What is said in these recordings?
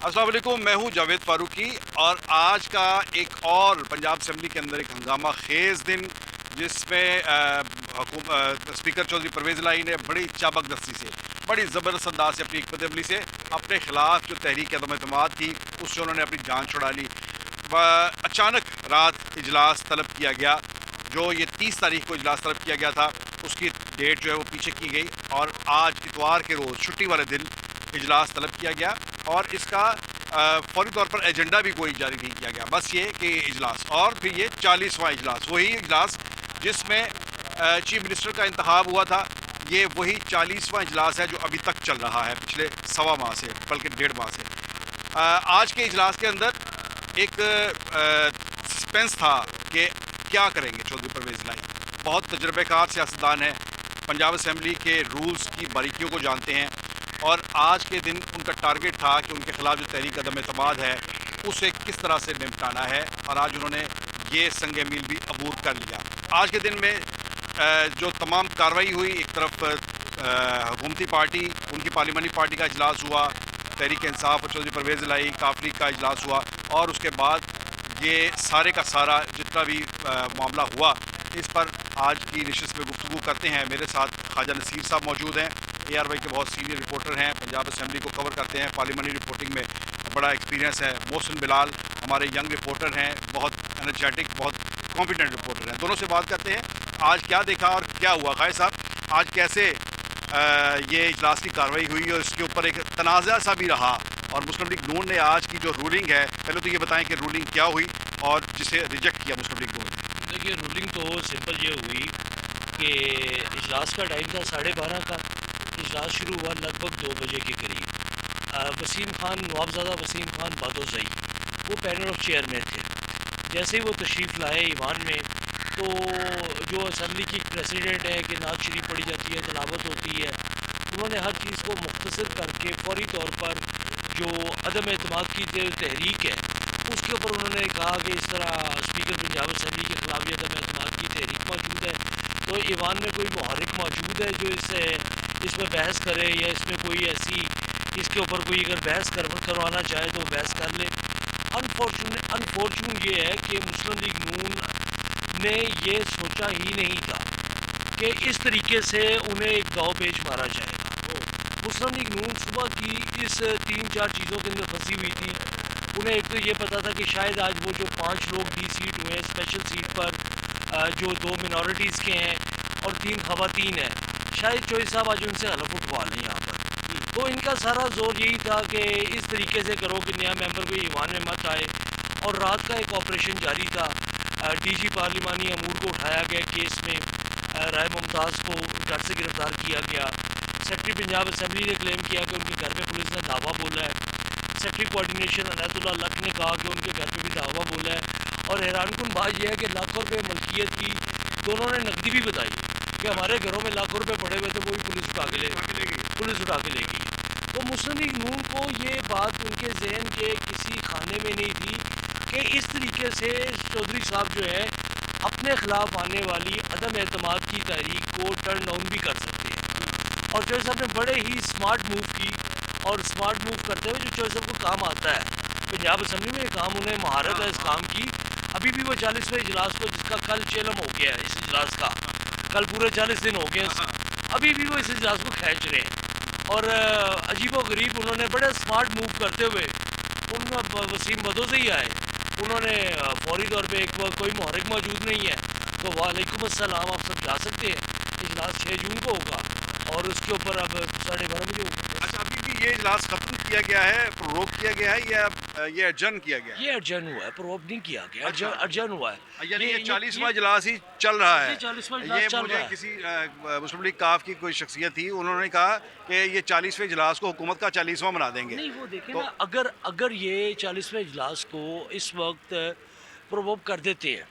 السلام علیکم، میں ہوں جاوید فاروقی اور آج کا ایک اور پنجاب اسمبلی کے اندر ایک ہنگامہ خیز دن جس میں اسپیکر چودھری پرویز الہی نے بڑی چابک دستی سے بڑی زبردست انداز سے اپنی حکمت عملی سے اپنے خلاف جو تحریک عدم اعتماد تھی اس سے انہوں نے اپنی جان چھڑا لی. اچانک رات اجلاس طلب کیا گیا، جو یہ 30 تاریخ کو اجلاس طلب کیا گیا تھا اس کی ڈیٹ جو ہے وہ پیچھے کی گئی اور آج اتوار کے روز چھٹی والے دن اجلاس طلب کیا گیا اور اس کا فوری طور پر ایجنڈا بھی کوئی جاری نہیں کیا گیا. بس یہ کہ اجلاس اور پھر یہ 40واں اجلاس، وہی اجلاس جس میں چیف منسٹر کا انتخاب ہوا تھا، یہ وہی 40واں اجلاس ہے جو ابھی تک چل رہا ہے پچھلے سوا ماہ سے، بلکہ 1.5 ماہ سے. آج کے اجلاس کے اندر ایک سسپینس تھا کہ کیا کریں گے چودھری پرویز الہی. بہت تجربہ کار سیاستدان ہیں، پنجاب اسمبلی کے رولز کی باریکیوں کو جانتے ہیں اور آج کے دن ان کا ٹارگٹ تھا کہ ان کے خلاف جو تحریک عدم اعتماد ہے اسے کس طرح سے نمٹانا ہے اور آج انہوں نے یہ سنگ میل بھی عبور کر لیا. آج کے دن میں جو تمام کارروائی ہوئی، ایک طرف حکومتی پارٹی، ان کی پارلیمانی پارٹی کا اجلاس ہوا، تحریک انصاف اور چودھری پرویز الہی کاف لیگ کا اجلاس ہوا اور اس کے بعد یہ سارے کا سارا جتنا بھی معاملہ ہوا اس پر آج کی نشست میں گفتگو کرتے ہیں. میرے ساتھ خواجہ نصیر صاحب موجود ہیں، اے آر وائی کے بہت سینئر رپورٹر ہیں، پنجاب اسمبلی کو کور کرتے ہیں، پارلیمانی رپورٹنگ میں بڑا ایکسپیرینس ہے. محسن بلال ہمارے ینگ رپورٹر ہیں، بہت انرجیٹک، بہت کمپیٹنٹ رپورٹر ہیں. دونوں سے بات کرتے ہیں آج کیا دیکھا اور کیا ہوا. خواجہ صاحب، آج کیسے یہ اجلاس کی کارروائی ہوئی اور اس کے اوپر ایک تنازع سا بھی رہا اور مسلم لیگ نون نے آج کی جو رولنگ ہے، پہلے تو یہ بتائیں کہ رولنگ کیا ہوئی اور جسے ریجیکٹ کیا مسلم لیگ نون نے. دیکھیے، رولنگ تو سمپل یہ ہوئی کہ اجلاس کا ٹائم تھا 12:30 کا. اجلاس شروع ہوا لگ بھگ 2 بجے کے قریب. وسیم خان، نوابزادہ وسیم خان بادوزئی، وہ پینل آف چیئر میں تھے. جیسے ہی وہ تشریف لائے ایوان میں تو جو اسمبلی کی پریسیڈنٹ ہے کہ نعت شریف پڑھی جاتی ہے، تلاوت ہوتی ہے، انہوں نے ہر چیز کو مختصر کر کے فوری طور پر جو عدم اعتماد کی جو تحریک ہے اس کے اوپر انہوں نے کہا کہ اس طرح اسپیکر پنجاب اسمبلی کے خلاف یہ عدم اعتماد کی تحریک موجود ہے، تو ایوان میں کوئی محرک موجود ہے جو اس میں بحث کرے یا اس میں کوئی ایسی اس کے اوپر کوئی اگر بحث کروانا چاہے تو بحث کر لے. انفارچونیٹ یہ ہے کہ مسلم لیگ نون نے یہ سوچا ہی نہیں تھا کہ اس طریقے سے انہیں ایک داؤ پیچ مارا جائے گا. مسلم لیگ نون صبح کی اس 3-4 چیزوں کے اندر پھنسی ہوئی تھی. انہیں ایک تو یہ پتا تھا کہ شاید آج وہ جو 5 لوگ ڈی سیٹ ہوئے ہیں اسپیشل سیٹ پر، جو 2 منورٹیز کے ہیں اور 3 خواتین ہیں، شاید چوہدری صاحب آج ان سے حلف اٹھوا لیں یہاں پر. تو ان کا سارا زور یہی تھا کہ اس طریقے سے کرو کہ نیا ممبر کوئی ایوان میں مت آئے. اور رات کا ایک آپریشن جاری تھا. ڈی جی پارلیمانی امور کو اٹھایا گیا کیس میں، رائے ممتاز کو گھر سے گرفتار کیا گیا. سیکرٹری پنجاب اسمبلی نے کلیم کیا کہ ان کے گھر پہ پولیس نے دھاوا بولا ہے. سیکرٹری کوارڈینیشن عنایت اللہ لک نے کہا کہ ان کے گھر پہ بھی دھاوا بولا ہے. اور حیران کن بات یہ ہے کہ لاکھوں روپے ملکیت کی دونوں نے نقدی بھی بتائی کہ ہمارے گھروں میں لاکھوں روپے پڑے ہوئے تھے، وہ بھی پولیس اٹھا کے لے گئی. تو مسلم لیگ نون کو یہ بات ان کے ذہن کے کسی خانے میں نہیں تھی کہ اس طریقے سے چودھری صاحب جو ہے اپنے خلاف آنے والی عدم اعتماد کی تحریک کو ٹرن ڈاؤن بھی کر سکتے ہیں. اور چودھری صاحب نے بڑے ہی اسمارٹ موو کی اور اسمارٹ موو کرتے ہوئے جو چودھری صاحب کو کام آتا ہے پنجاب اسمبلی میں، یہ کام انہیں مہارت ہے اس کام کی. ابھی بھی وہ 40ویں اجلاس کو، جس کا کل چیلم ہو گیا ہے اس اجلاس کا، کل پورے 40 دن ہو گئے ہیں، ابھی بھی وہ اس اجلاس کو کھینچ رہے ہیں. اور عجیب و غریب انہوں نے بڑے اسمارٹ موو کرتے ہوئے وسیم بدوزئی آئے، انہوں نے فوری طور پہ کوئی محرک موجود نہیں ہے تو وعلیکم السلام، آپ سب جا سکتے ہیں. اجلاس 6 جون کو ہوگا اور اس کے اوپر اب 12:30 بجے ہوگا. اچھا، ابھی بھی یہ اجلاس ختم کیا گیا ہے، روک کیا گیا ہے یا یہ ایڈجرن کیا گیا ہے؟ یہ ارجن ہوا ہے، پروب نہیں کیا گیا، ارجن ہوا ہے. یعنی یہ 40واں اجلاس ہی چل رہا ہے. یہ 40واں یہ اجلاس چل مجھے رہا ہے. کسی مسلم لیگ کاف کی کوئی شخصیت تھی، انہوں نے کہا کہ یہ 40ویں اجلاس کو حکومت کا 40واں بنا دیں گے. نہیں، وہ دیکھیں نا، اگر یہ 40ویں اجلاس کو اس وقت پرووک کر دیتے ہیں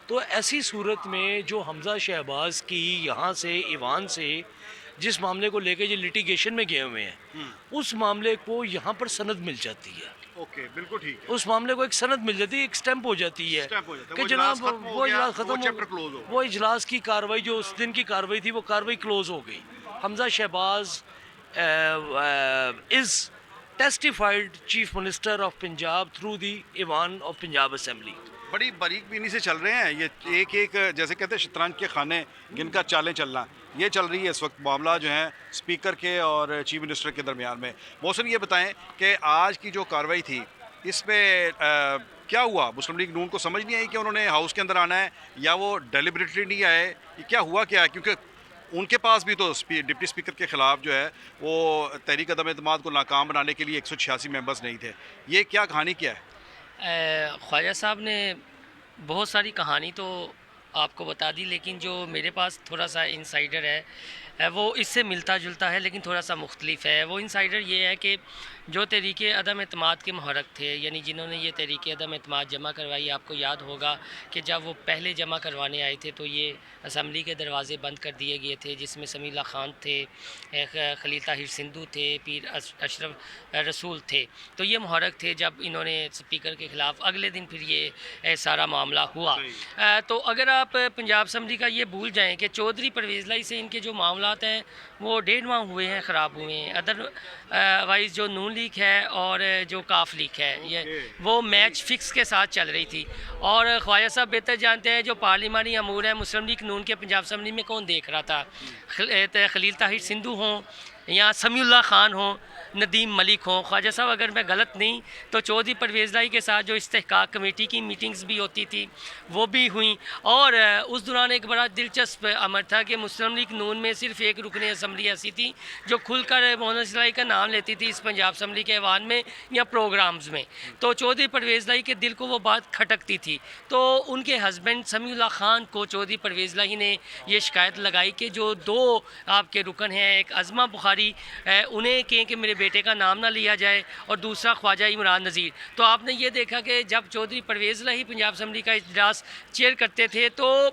تو ایسی صورت میں جو حمزہ شہباز کی یہاں سے ایوان سے جس معاملے کو لے کے یہ لٹیگیشن میں گئے ہوئے ہیں، اس معاملے کو یہاں پر سند مل جاتی ہے. اوکے، بالکل ٹھیک ہے. اس معاملے کو ایک سند مل جاتی ہے، ایک سٹیمپ ہو جاتی ہے کہ جناب وہ اجلاس ختم ہو گیا، وہ اجلاس کی کاروائی جو اس دن کی کاروائی تھی وہ کاروائی کلوز ہو گئی. حمزہ شہباز از testified Chief Minister of Punjab through the Iwan of Punjab Assembly. بڑی باریک بینی سے چل رہے ہیں یہ ایک ایک جیسے کہتے ہیں شطرنج کے خانے گن کا چالیں چلنا یہ چل رہی ہے اس وقت معاملہ جو ہیں اسپیکر کے اور چیف منسٹر کے درمیان میں. محسن یہ بتائیں کہ آج کی جو کارروائی تھی اس میں کیا ہوا؟ مسلم لیگ نون کو سمجھ نہیں آئی کہ انہوں نے ہاؤس کے اندر آنا ہے یا وہ ڈیلیبریٹلی نہیں آئے؟ یہ کیا ہوا کیا ہے؟ کیونکہ ان کے پاس بھی تو ڈپٹی اسپیکر کے خلاف جو ہے وہ تحریک عدم اعتماد کو ناکام بنانے کے لیے 186 ممبرز نہیں تھے. یہ کیا کہانی کیا ہے؟ خواجہ صاحب نے بہت ساری کہانی تو آپ کو بتا دی، لیکن جو میرے پاس تھوڑا سا انسائیڈر ہے وہ اس سے ملتا جلتا ہے لیکن تھوڑا سا مختلف ہے. وہ انسائیڈر یہ ہے کہ جو تحریک عدم اعتماد کے محرک تھے، یعنی جنہوں نے یہ تحریک عدم اعتماد جمع کروائی، آپ کو یاد ہوگا کہ جب وہ پہلے جمع کروانے آئے تھے تو یہ اسمبلی کے دروازے بند کر دیے گئے تھے، جس میں سمیع اللہ خان تھے، خلیل طاہر سندھو تھے، پیر اشرف رسول تھے. تو یہ محرک تھے. جب انہوں نے اسپیکر کے خلاف اگلے دن پھر یہ سارا معاملہ ہوا. تو اگر آپ پنجاب اسمبلی کا یہ بھول جائیں کہ چودھری پرویز لائی سے ان کے جو معاملات ہیں وہ 1.5 ماہ ہوئے ہیں خراب ہوئے ہیں. ادر وائز جو نون لیگ ہے اور جو کاف لیگ ہے یہ وہ میچ فکس کے ساتھ چل رہی تھی. اور خواجہ صاحب بہتر جانتے ہیں جو پارلیمانی امور ہے مسلم لیگ نون کے پنجاب اسمبلی میں کون دیکھ رہا تھا. خلیل طاہر سندھو ہوں یا سمیع اللہ خان ہوں، ندیم ملک ہوں. خواجہ صاحب اگر میں غلط نہیں تو چودھری پرویز لائی کے ساتھ جو استحقاق کمیٹی کی میٹنگز بھی ہوتی تھی وہ بھی ہوئیں. اور اس دوران ایک بڑا دلچسپ امر تھا کہ مسلم لیگ نون میں صرف ایک رکن اسمبلی ایسی تھی جو کھل کر محمد صلاحی کا نام لیتی تھی اس پنجاب اسمبلی کے ایوان میں یا پروگرامز میں. تو چودھری پرویز لائی کے دل کو وہ بات کھٹکتی تھی. تو ان کے ہسبینڈ سمیع اللہ خان کو چودھری پرویز لائی نے یہ شکایت لگائی کہ جو 2 آپ کے رکن ہیں، ایک عظمہ بخاری، انہیں کہیں کہ میرے بیٹے کا نام نہ لیا جائے، اور دوسرا خواجہ عمران نذیر. تو آپ نے یہ دیکھا کہ جب چودھری پرویز لائی پنجاب اسمبلی کا اجلاس چیئر کرتے تھے تو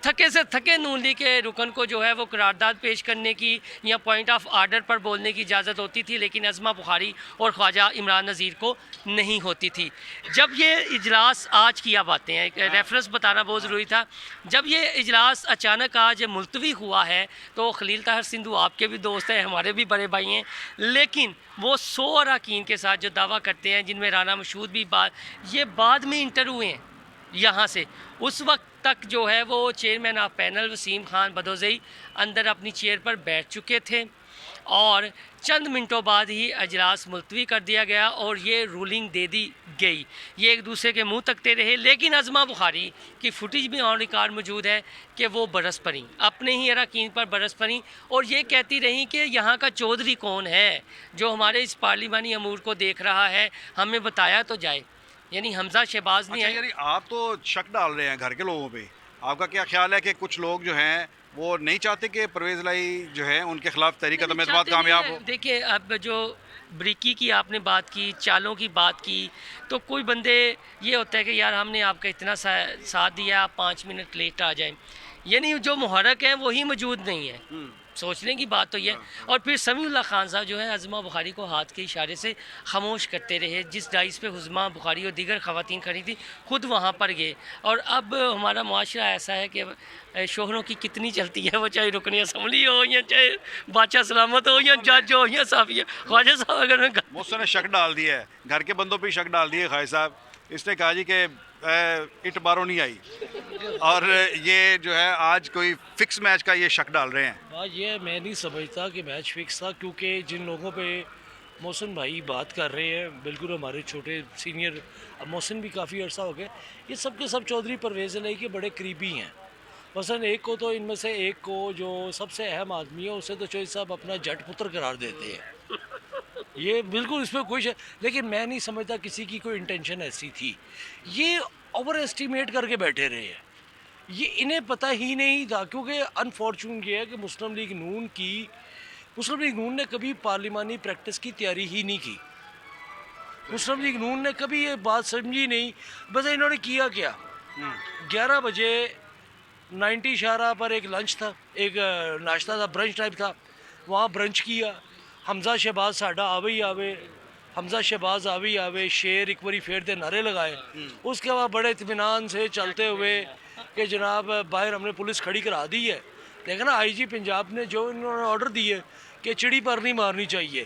تھکے سے تھکے نون لیگ کے رکن کو جو ہے وہ قرارداد پیش کرنے کی یا پوائنٹ آف آرڈر پر بولنے کی اجازت ہوتی تھی، لیکن عظمہ بخاری اور خواجہ عمران نذیر کو نہیں ہوتی تھی. جب یہ اجلاس آج کی آپ باتیں ہیں، ایک ریفرنس بتانا بہت ضروری تھا. جب یہ اجلاس اچانک آج ملتوی ہوا ہے تو خلیل طاہر سندھو آپ کے بھی دوست ہیں، ہمارے بھی بڑے بھائی ہیں، لیکن وہ 100 اراکین کے ساتھ جو دعویٰ کرتے ہیں جن میں رانا مشہود بھی یہ بعد میں انٹر ہوئے ہیں یہاں سے. اس وقت تک جو ہے وہ chairman of panel Wasim Khan Badozai اندر اپنی چیئر پر بیٹھ چکے تھے، اور چند منٹوں بعد ہی اجلاس ملتوی کر دیا گیا اور یہ رولنگ دے دی گئی. یہ ایک دوسرے کے منہ تکتے رہے، لیکن عظمہ بخاری کی فوٹیج بھی آن ریکارڈ موجود ہے کہ وہ برس پڑیں، اپنے ہی اراکین پر برس پڑیں، اور یہ کہتی رہیں کہ یہاں کا چودھری کون ہے جو ہمارے اس پارلیمانی امور کو دیکھ رہا ہے، ہمیں بتایا تو جائے. یعنی حمزہ شہباز نے یعنی آپ تو شک ڈال رہے ہیں گھر کے لوگوں پہ. آپ کا کیا خیال ہے کہ کچھ لوگ جو ہیں وہ نہیں چاہتے کہ پرویز لائی جو ہے ان کے خلاف تحریک عدم اعتماد کامیاب ہو؟ دیکھیں، اب جو بریکی کی آپ نے بات کی، چالوں کی بات کی، تو کوئی بندے یہ ہوتا ہے کہ یار ہم نے آپ کا اتنا ساتھ دیا، آپ 5 منٹ لیٹ آ جائیں. یعنی جو محرک ہیں وہی موجود نہیں ہے. سوچنے کی بات تو یہ. اور پھر سمیع اللہ خان صاحب جو ہے عظمہ بخاری کو ہاتھ کے اشارے سے خاموش کرتے رہے. جس ڈائز پہ عظمہ بخاری اور دیگر خواتین کھڑی تھی خود وہاں پر گئے. اور اب ہمارا معاشرہ ایسا ہے کہ شوہروں کی کتنی چلتی ہے، وہ چاہے رکن اسمبلی ہو یا چاہے بادشاہ سلامت ہو یا جج ہو یا صافی ہو. خواجہ صاحب اگر محسن نے شک ڈال دیا ہے، گھر کے بندوں پہ شک ڈال دیے. خواجہ صاحب اس نے کہا جی کہ اٹ باروں نہیں آئی، اور یہ جو ہے آج کوئی فکس میچ کا یہ شک ڈال رہے ہیں. بات یہ میں نہیں سمجھتا کہ میچ فکس تھا، کیونکہ جن لوگوں پہ محسن بھائی بات کر رہے ہیں بالکل ہمارے چھوٹے سینئر، اب محسن بھی کافی عرصہ ہو گئے، یہ سب کے سب چودھری پرویز لائی کے بڑے قریبی ہیں. مثلاً ایک کو تو ان میں سے ایک کو جو سب سے اہم آدمی ہے اسے تو چودھری صاحب اپنا جٹ پتر قرار دیتے ہیں. یہ بالکل اس پہ کوئی لیکن میں نہیں سمجھتا کسی کی کوئی انٹینشن ایسی تھی. یہ اوور ایسٹیمیٹ کر کے بیٹھے رہے ہیں، یہ انہیں پتہ ہی نہیں تھا. کیونکہ انفارچونیٹ یہ ہے کہ مسلم لیگ نون نے کبھی پارلیمانی پریکٹس کی تیاری ہی نہیں کی. مسلم لیگ نون نے کبھی یہ بات سمجھی نہیں. بس انہوں نے کیا کیا، 11 بجے 90 اشارہ پر ایک لنچ تھا، ایک ناشتہ تھا، برنچ ٹائپ تھا، وہاں برنچ کیا. حمزہ شہباز ساڈا آوے ہی آوے، حمزہ شہباز آوے ہی آوے، شیر ایک باری پھیر دے نعرے لگائے. اس کے بعد بڑے اطمینان سے چلتے ہوئے کہ جناب باہر ہم نے پولیس کھڑی کرا دی ہے. دیکھا نا آئی جی پنجاب نے جو انہوں نے آرڈر دیے کہ چڑی پر نہیں مارنی چاہیے.